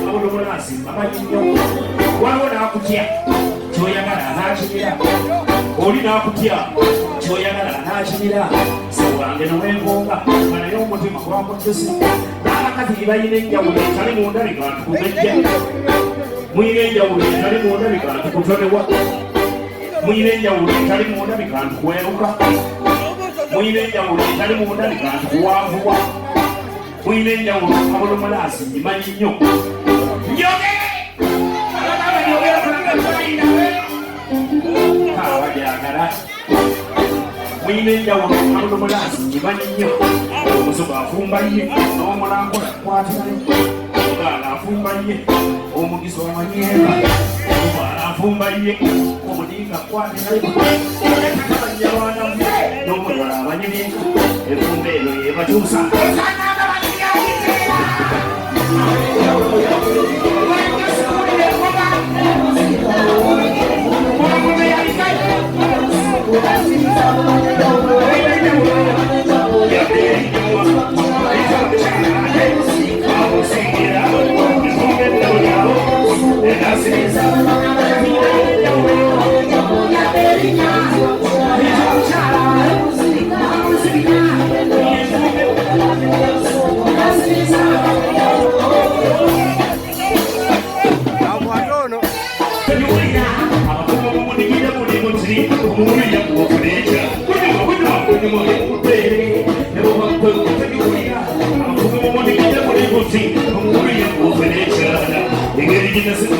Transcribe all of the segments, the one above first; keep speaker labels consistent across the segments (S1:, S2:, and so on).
S1: Abdul Mulaasi waliwo nakutya kyoyagala nakimira oli nakutya kyoyagala nakimira sewange nowengonga naye omutima gwamuddusi n'abakazi balina enjawulo etali munda bikantu kumejja muyina enjawulo etali munda bikantu kutonewa muyina enjawulo etali munda bikantu kweruka muyina enjawulo etali munda bikantu kuwanvuwa muyina enjawulo Abdul Mulaasi imanyi nnyo njoge awajagala muyina enjawulo Abdul Mulaasi imanyi nnyo omusogo afumba ye n'omulangola kwatirayo omugala afumba ye omugisa omanyemba omubaala afumba ye omudinga kwatirayo ekakabanyalwanamu n'omulwala abanyirika enfumba eyo yebakyusa
S2: Let's go.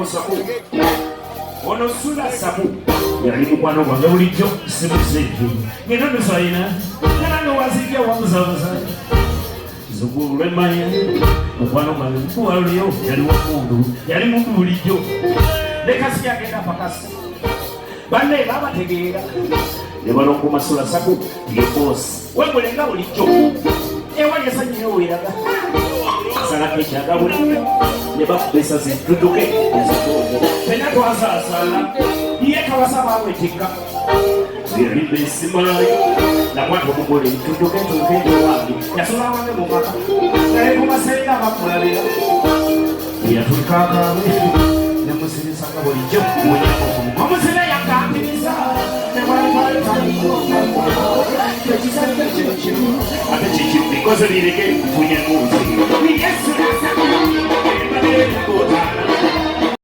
S1: Sabu. Ono Sula Sabu. Yali mukwano gwange bulijjo simusejju. Ngenda tusayina. Nano wazijja wamuzabuza. Zugulu lwemmanya. Mukwano gwange mukuwaliyo yali wamundu. Yali muntu bulijjo. Ne kasi yagenda pakasi. Banne babategeera. Ne bano ku Masula Sabu ye boss. Wemulenga bulijjo. Ewa yasanyiyo weraga. Salako ekyaga bulijjo. Ne bakubesa zituduke ezituumu. Fena twasaasala. Ye kawasa bawetikka. Zirimba esimaayo. Nakwata omugole ntuduke ewange. Yasola wange mu maka. Naye ku maserera bakulabira. Yatulika akaawe. Ne musirisanga bulijjo. Omusire yakangiriza. Ate kiki bikoze lireke kufunya